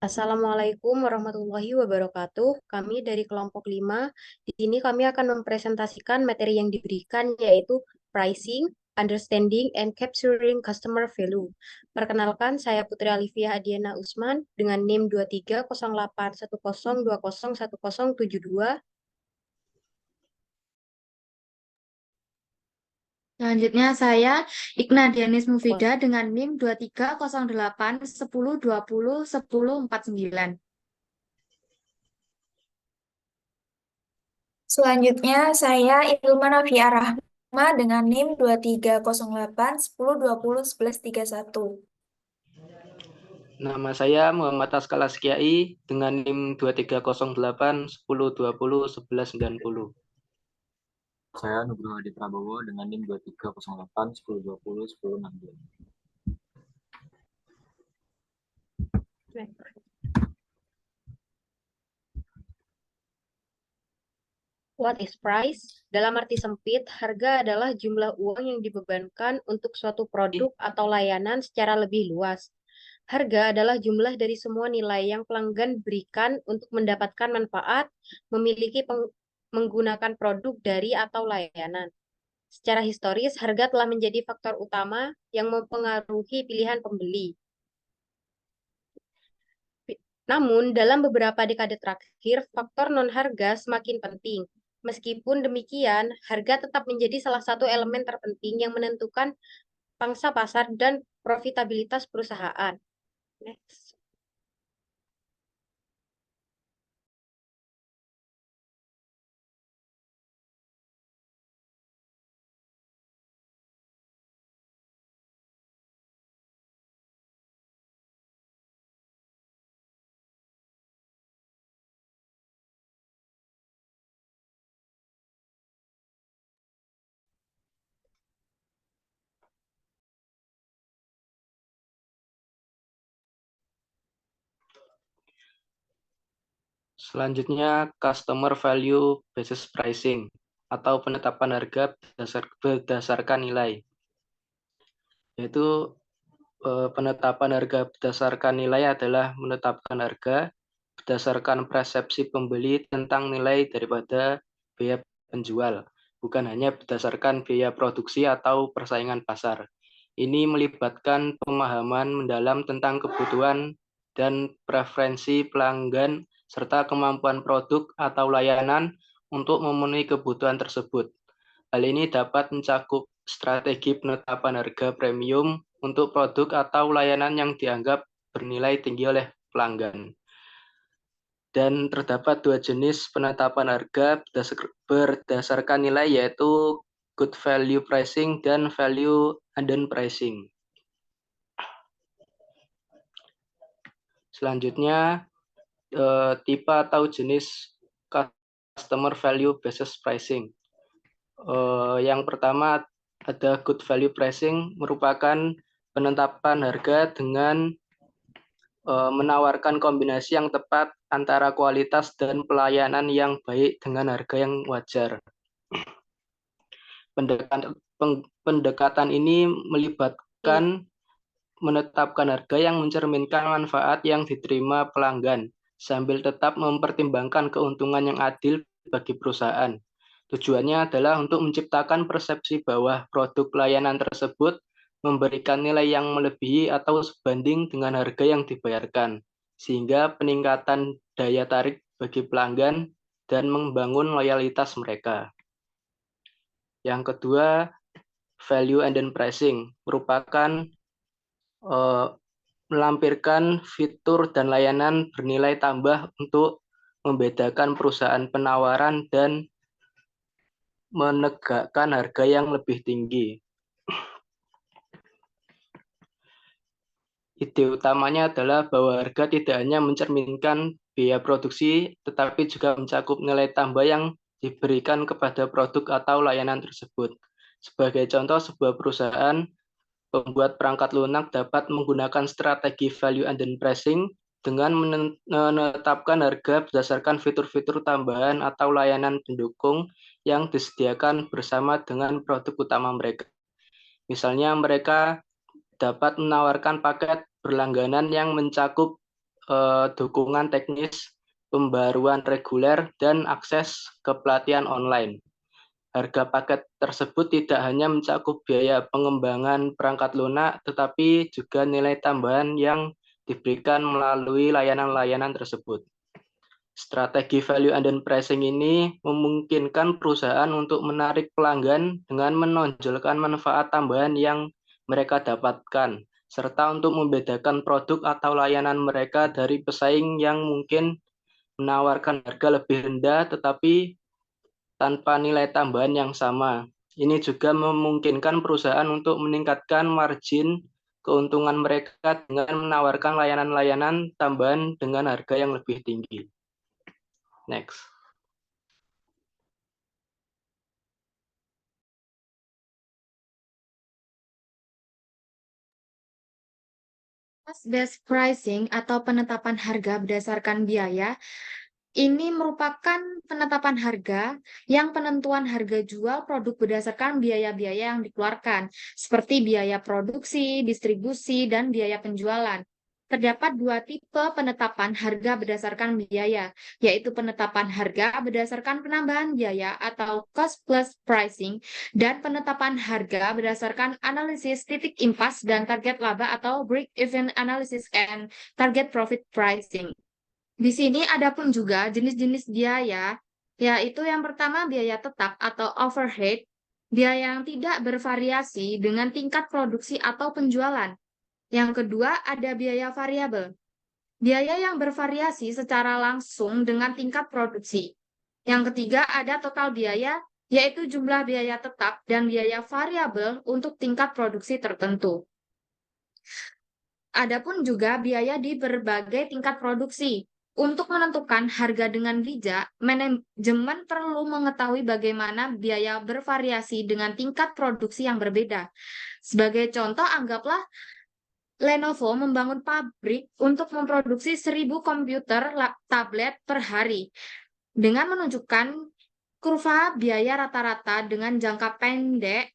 Assalamualaikum warahmatullahi wabarakatuh. Kami dari kelompok 5. Di sini kami akan mempresentasikan materi yang diberikan yaitu pricing, understanding, and capturing customer value. Perkenalkan, saya Putri Alifia Adiana Usman dengan NIM 23081020101072. Selanjutnya saya Ikna Dianis Mufida dengan NIM 230810201049. Selanjutnya, saya Ilma Novia Rahma dengan NIM 230810201131. Nama saya Muhammad Askal Askiai dengan NIM 230810201190. Saya Nugroho Hadi Prabowo dengan NIM 230810201062. What is price? Dalam arti sempit, harga adalah jumlah uang yang dibebankan untuk suatu produk atau layanan secara lebih luas. Harga adalah jumlah dari semua nilai yang pelanggan berikan untuk mendapatkan manfaat, menggunakan produk dari atau layanan. Secara historis, harga telah menjadi faktor utama yang mempengaruhi pilihan pembeli. Namun, dalam beberapa dekade terakhir, faktor non-harga semakin penting. Meskipun demikian, harga tetap menjadi salah satu elemen terpenting yang menentukan pangsa pasar dan profitabilitas perusahaan. Next. Selanjutnya, Customer Value Basis Pricing atau penetapan harga berdasarkan nilai. Yaitu penetapan harga berdasarkan nilai adalah menetapkan harga berdasarkan persepsi pembeli tentang nilai daripada biaya penjual, bukan hanya berdasarkan biaya produksi atau persaingan pasar. Ini melibatkan pemahaman mendalam tentang kebutuhan dan preferensi pelanggan serta kemampuan produk atau layanan untuk memenuhi kebutuhan tersebut. Hal ini dapat mencakup strategi penetapan harga premium untuk produk atau layanan yang dianggap bernilai tinggi oleh pelanggan. Dan terdapat dua jenis penetapan harga berdasarkan nilai, yaitu good value pricing dan value added pricing. Selanjutnya, tipe atau jenis customer value basis pricing. Yang pertama ada good value pricing, merupakan penetapan harga dengan menawarkan kombinasi yang tepat antara kualitas dan pelayanan yang baik dengan harga yang wajar. Pendekatan ini melibatkan menetapkan harga yang mencerminkan manfaat yang diterima pelanggan, sambil tetap mempertimbangkan keuntungan yang adil bagi perusahaan. Tujuannya adalah untuk menciptakan persepsi bahwa produk layanan tersebut memberikan nilai yang melebihi atau sebanding dengan harga yang dibayarkan, sehingga peningkatan daya tarik bagi pelanggan dan membangun loyalitas mereka. Yang kedua, value added pricing merupakan melampirkan fitur dan layanan bernilai tambah untuk membedakan perusahaan penawaran dan menegakkan harga yang lebih tinggi. Ide utamanya adalah bahwa harga tidak hanya mencerminkan biaya produksi, tetapi juga mencakup nilai tambah yang diberikan kepada produk atau layanan tersebut. Sebagai contoh, sebuah perusahaan pembuat perangkat lunak dapat menggunakan strategi value added pricing dengan menetapkan harga berdasarkan fitur-fitur tambahan atau layanan pendukung yang disediakan bersama dengan produk utama mereka. Misalnya, mereka dapat menawarkan paket berlangganan yang mencakup dukungan teknis, pembaruan reguler, dan akses ke pelatihan online. Harga paket tersebut tidak hanya mencakup biaya pengembangan perangkat lunak, tetapi juga nilai tambahan yang diberikan melalui layanan-layanan tersebut. Strategi value and pricing ini memungkinkan perusahaan untuk menarik pelanggan dengan menonjolkan manfaat tambahan yang mereka dapatkan, serta untuk membedakan produk atau layanan mereka dari pesaing yang mungkin menawarkan harga lebih rendah tetapi tanpa nilai tambahan yang sama. Ini juga memungkinkan perusahaan untuk meningkatkan margin keuntungan mereka dengan menawarkan layanan-layanan tambahan dengan harga yang lebih tinggi. Next. Cost-based pricing atau penetapan harga berdasarkan biaya ini merupakan penetapan harga yang penentuan harga jual produk berdasarkan biaya-biaya yang dikeluarkan, seperti biaya produksi, distribusi, dan biaya penjualan. Terdapat dua tipe penetapan harga berdasarkan biaya, yaitu penetapan harga berdasarkan penambahan biaya atau cost plus pricing, dan penetapan harga berdasarkan analisis titik impas dan target laba atau break-even analysis and target profit pricing. Di sini ada pun juga jenis-jenis biaya, yaitu yang pertama biaya tetap atau overhead, biaya yang tidak bervariasi dengan tingkat produksi atau penjualan. Yang kedua ada biaya variabel, biaya yang bervariasi secara langsung dengan tingkat produksi. Yang ketiga ada total biaya, yaitu jumlah biaya tetap dan biaya variabel untuk tingkat produksi tertentu. Adapun juga biaya di berbagai tingkat produksi. Untuk menentukan harga dengan bijak, manajemen perlu mengetahui bagaimana biaya bervariasi dengan tingkat produksi yang berbeda. Sebagai contoh, anggaplah Lenovo membangun pabrik untuk memproduksi 1000 komputer tablet per hari dengan menunjukkan kurva biaya rata-rata dengan jangka pendek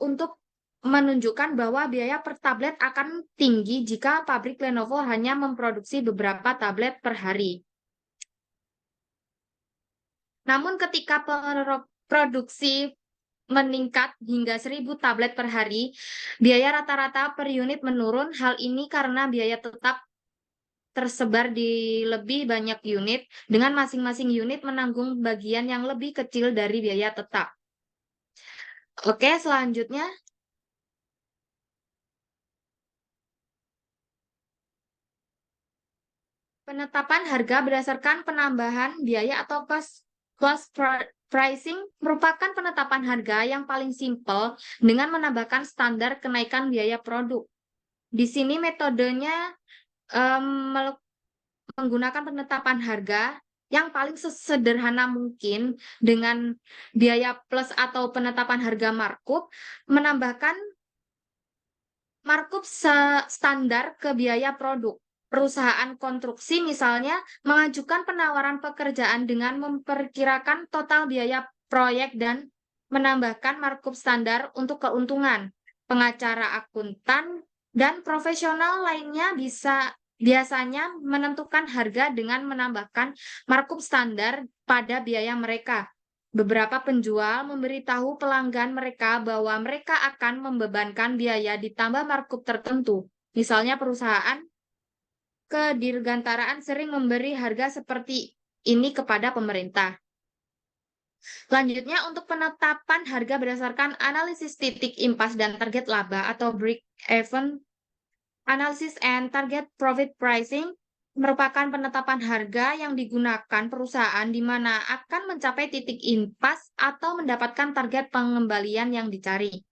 untuk menunjukkan bahwa biaya per tablet akan tinggi jika pabrik Lenovo hanya memproduksi beberapa tablet per hari. Namun ketika produksi meningkat hingga 1000 tablet per hari, biaya rata-rata per unit menurun. Hal ini karena biaya tetap tersebar di lebih banyak unit, dengan masing-masing unit menanggung bagian yang lebih kecil dari biaya tetap. Oke, selanjutnya. Penetapan harga berdasarkan penambahan biaya atau cost pricing merupakan penetapan harga yang paling simpel dengan menambahkan standar kenaikan biaya produk. Di sini metodenya menggunakan penetapan harga yang paling sederhana mungkin dengan biaya plus atau penetapan harga markup, menambahkan markup standar ke biaya produk. Perusahaan konstruksi misalnya mengajukan penawaran pekerjaan dengan memperkirakan total biaya proyek dan menambahkan markup standar untuk keuntungan. Pengacara akuntan dan profesional lainnya biasanya menentukan harga dengan menambahkan markup standar pada biaya mereka. Beberapa penjual memberitahu pelanggan mereka bahwa mereka akan membebankan biaya ditambah markup tertentu. Misalnya perusahaan kedirgantaraan sering memberi harga seperti ini kepada pemerintah. Selanjutnya, untuk penetapan harga berdasarkan analisis titik impas dan target laba atau break-even analysis and target profit pricing merupakan penetapan harga yang digunakan perusahaan di mana akan mencapai titik impas atau mendapatkan target pengembalian yang dicari.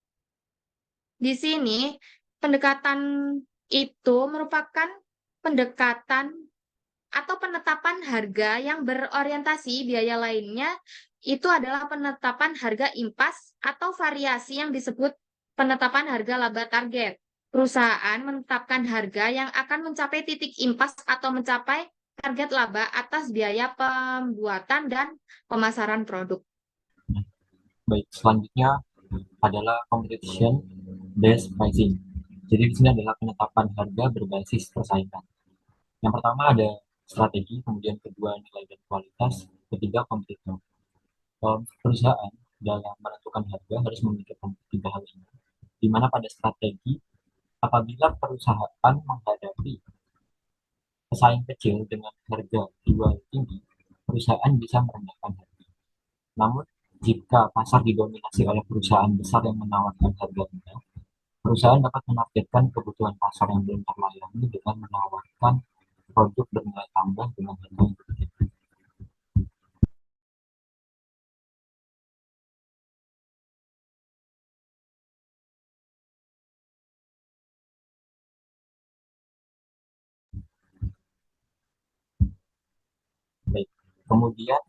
Di sini, pendekatan itu merupakan pendekatan atau penetapan harga yang berorientasi biaya lainnya, itu adalah penetapan harga impas atau variasi yang disebut penetapan harga laba target. Perusahaan menetapkan harga yang akan mencapai titik impas atau mencapai target laba atas biaya pembuatan dan pemasaran produk. Baik, selanjutnya adalah competition based pricing. Jadi di sini adalah penetapan harga berbasis persaingan. Yang pertama ada strategi, kemudian kedua nilai dan kualitas, ketiga kompetitor. Perusahaan dalam menentukan harga harus memikirkan tiga hal ini. Di mana pada strategi, apabila perusahaan menghadapi pesaing kecil dengan harga jual tinggi, perusahaan bisa merendahkan harga. Namun, jika pasar didominasi oleh perusahaan besar yang menawarkan harga rendah, perusahaan dapat menargetkan kebutuhan pasar yang belum terlayani dengan menawarkan produk bernilai tambah dengan harga yang lebih tinggi. Baik. Kemudian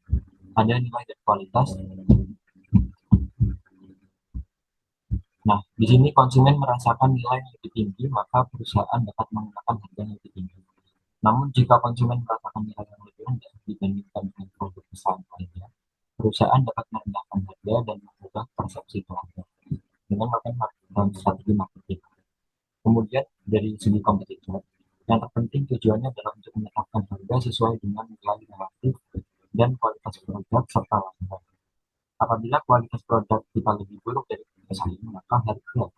ada nilai dan kualitas. Nah, di sini konsumen merasakan nilai yang lebih tinggi, maka perusahaan dapat menggunakan harga yang lebih tinggi. Namun, jika konsumen merasakan nilai yang lebih rendah dibandingkan dengan produk pesaing lainnya, perusahaan dapat merendahkan harga dan mengubah persepsi pelanggan dengan melakukan strategi marketing. Kemudian, dari segi kompetitor, yang terpenting tujuannya adalah untuk menetapkan harga sesuai dengan nilai relatif dan kualitas produk serta layanan. Apabila kualitas produk kita lebih buruk dari pesaing, maka harga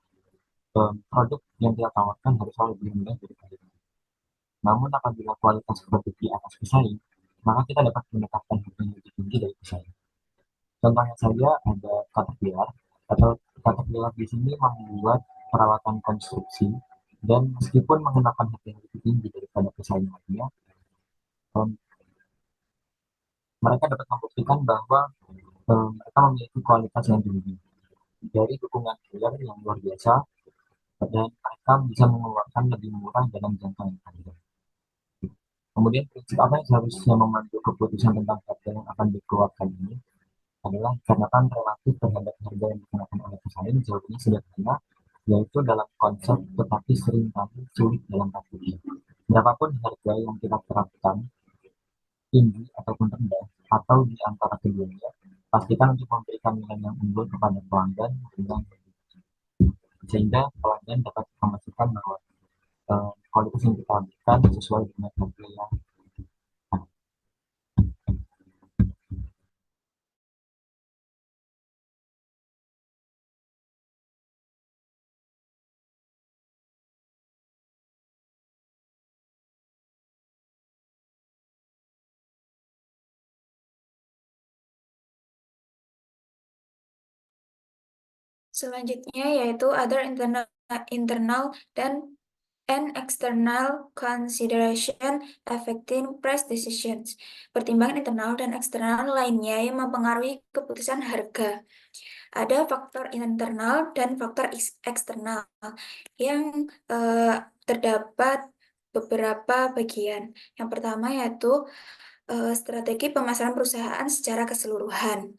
produk yang kita tawarkan harusnya lebih rendah daripada itu. Namun apabila kualitas produk di atas pesaing, maka kita dapat menetapkan harga yang lebih tinggi dari pesaing. Contohnya saja ada Caterpillar, atau Caterpillar di sini membuat peralatan konstruksi dan meskipun mengenakan harga yang lebih tinggi daripada pesaing lainnya, mereka dapat membuktikan bahwa mereka memiliki kualitas yang tinggi dari dukungan dealer yang luar biasa, dan mereka bisa mengeluarkan lebih murah dalam jangka yang panjang. Kemudian prinsip apa yang seharusnya memandu keputusan tentang harga yang akan dikeluarkan ini adalah karena kan relatif terhadap harga yang dikenakan oleh pesaing. Jawabannya sederhana, yaitu dalam konsep tetapi seringkali sulit dalam praktiknya. Berapapun harga yang kita terapkan, tinggi ataupun rendah, atau di antara keduanya, pastikan untuk memberikan nilai yang unggul kepada pelanggan dengan sehingga pelanggan dapat memastikan bahwa kualitas yang kita berikan sesuai dengan harga yang ada. Selanjutnya yaitu other internal dan external consideration affecting price decisions. Pertimbangan internal dan eksternal lainnya yang mempengaruhi keputusan harga. Ada faktor internal dan faktor eksternal yang terdapat beberapa bagian. Yang pertama yaitu strategi pemasaran perusahaan secara keseluruhan.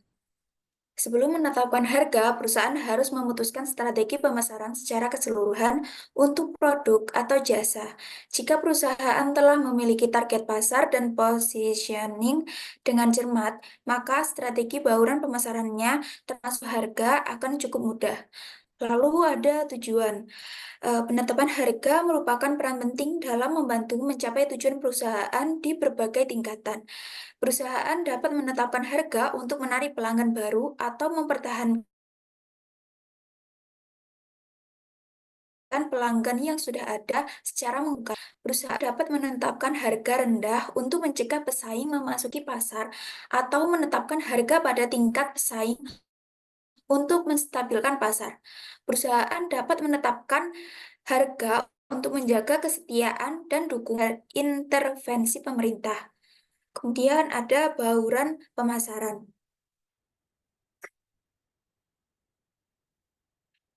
Sebelum menetapkan harga, perusahaan harus memutuskan strategi pemasaran secara keseluruhan untuk produk atau jasa. Jika perusahaan telah memiliki target pasar dan positioning dengan cermat, maka strategi bauran pemasarannya termasuk harga akan cukup mudah. Lalu ada tujuan. Penetapan harga merupakan peran penting dalam membantu mencapai tujuan perusahaan di berbagai tingkatan. Perusahaan dapat menetapkan harga untuk menarik pelanggan baru atau mempertahankan pelanggan yang sudah ada secara membuka. Perusahaan dapat menetapkan harga rendah untuk mencegah pesaing memasuki pasar atau menetapkan harga pada tingkat pesaing untuk menstabilkan pasar. Perusahaan dapat menetapkan harga untuk menjaga kesetiaan dan dukungan intervensi pemerintah. Kemudian ada bauran pemasaran.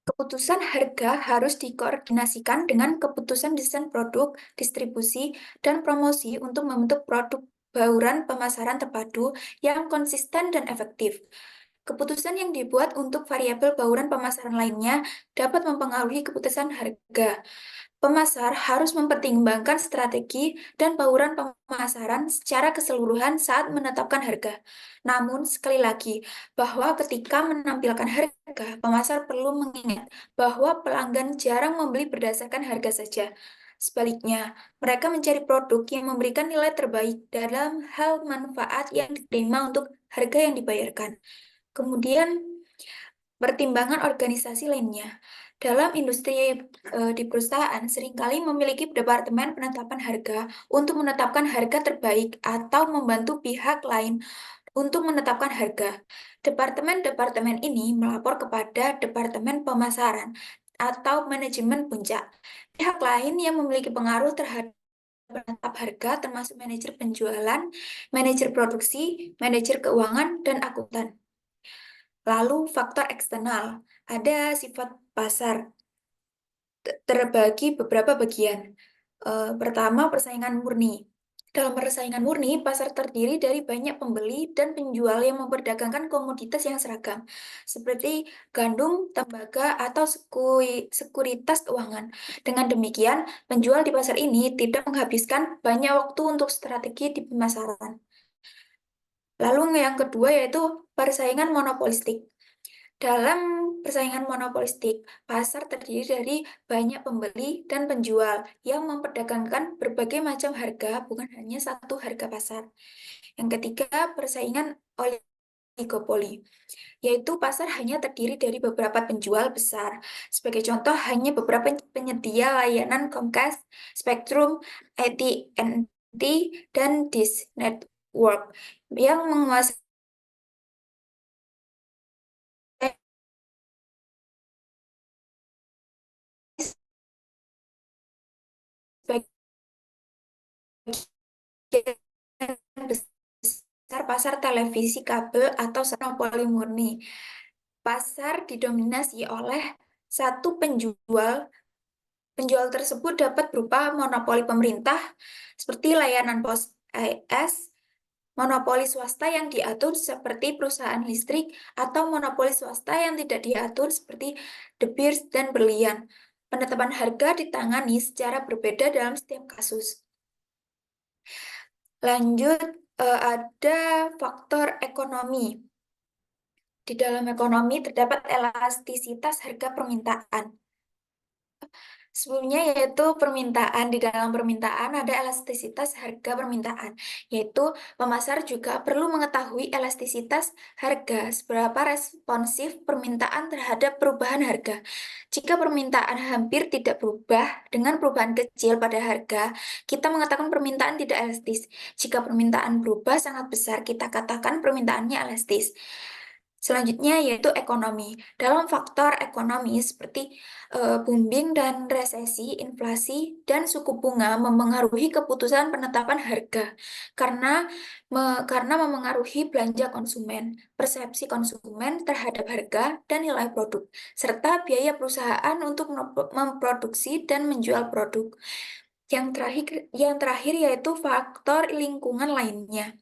Keputusan harga harus dikoordinasikan dengan keputusan desain produk, distribusi, dan promosi untuk membentuk produk bauran pemasaran terpadu yang konsisten dan efektif. Keputusan yang dibuat untuk variabel bauran pemasaran lainnya dapat mempengaruhi keputusan harga. Pemasar harus mempertimbangkan strategi dan bauran pemasaran secara keseluruhan saat menetapkan harga. Namun, sekali lagi, bahwa ketika menampilkan harga, pemasar perlu mengingat bahwa pelanggan jarang membeli berdasarkan harga saja. Sebaliknya, mereka mencari produk yang memberikan nilai terbaik dalam hal manfaat yang diterima untuk harga yang dibayarkan. Kemudian, pertimbangan organisasi lainnya. Dalam industri di perusahaan seringkali memiliki departemen penetapan harga untuk menetapkan harga terbaik atau membantu pihak lain untuk menetapkan harga. Departemen-departemen ini melapor kepada Departemen Pemasaran atau Manajemen Puncak. Pihak lain yang memiliki pengaruh terhadap penetap harga termasuk manajer penjualan, manajer produksi, manajer keuangan, dan akuntan. Lalu faktor eksternal, ada sifat pasar terbagi beberapa bagian. Pertama, persaingan murni. Dalam persaingan murni, pasar terdiri dari banyak pembeli dan penjual yang memperdagangkan komoditas yang seragam, seperti gandum, tembaga, atau sekuritas keuangan. Dengan demikian, penjual di pasar ini tidak menghabiskan banyak waktu untuk strategi di pemasaran. Lalu yang kedua yaitu persaingan monopolistik. Dalam persaingan monopolistik, pasar terdiri dari banyak pembeli dan penjual yang memperdagangkan berbagai macam harga, bukan hanya satu harga pasar. Yang ketiga, persaingan oligopoli, yaitu pasar hanya terdiri dari beberapa penjual besar. Sebagai contoh, hanya beberapa penyedia layanan Comcast, Spectrum, AT&T, dan Dish Network yang menguasai besar pasar televisi kabel atau monopoli murni. Pasar didominasi oleh satu penjual. Penjual tersebut dapat berupa monopoli pemerintah seperti layanan pos AS, monopoli swasta yang diatur seperti perusahaan listrik, atau monopoli swasta yang tidak diatur seperti De Beers dan Berlian. Penetapan harga ditangani secara berbeda dalam setiap kasus. Lanjut, ada faktor ekonomi. Di dalam ekonomi terdapat elastisitas harga permintaan. Sebelumnya yaitu permintaan. Di dalam permintaan ada elastisitas harga permintaan, yaitu pemasar juga perlu mengetahui elastisitas harga, seberapa responsif permintaan terhadap perubahan harga. Jika permintaan hampir tidak berubah dengan perubahan kecil pada harga, kita mengatakan permintaan tidak elastis. Jika permintaan berubah sangat besar, kita katakan permintaannya elastis. Selanjutnya yaitu ekonomi. Dalam faktor ekonomi seperti booming dan resesi, inflasi, dan suku bunga memengaruhi keputusan penetapan harga karena memengaruhi belanja konsumen, persepsi konsumen terhadap harga dan nilai produk, serta biaya perusahaan untuk memproduksi dan menjual produk. Yang terakhir yaitu faktor lingkungan lainnya.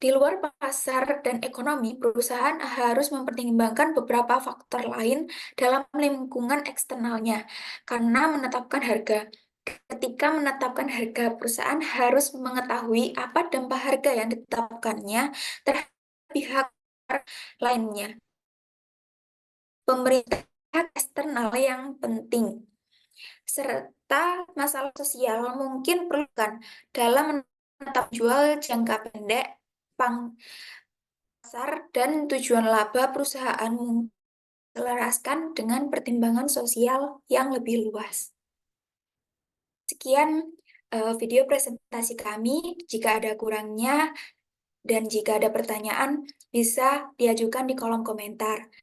Di luar pasar dan ekonomi, perusahaan harus mempertimbangkan beberapa faktor lain dalam lingkungan eksternalnya karena menetapkan harga. Ketika menetapkan harga, perusahaan harus mengetahui apa dampak harga yang ditetapkannya terhadap pihak lainnya. Pemerintah eksternal yang penting, serta masalah sosial mungkin perlukan dalam menetap jual jangka pendek, pasar, dan tujuan laba perusahaan menyelaraskan dengan pertimbangan sosial yang lebih luas. Sekian video presentasi kami. Jika ada kurangnya dan jika ada pertanyaan, bisa diajukan di kolom komentar.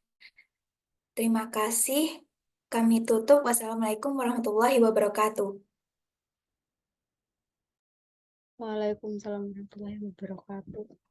Terima kasih. Kami tutup. Wassalamualaikum warahmatullahi wabarakatuh. Waalaikumsalam warahmatullahi wabarakatuh.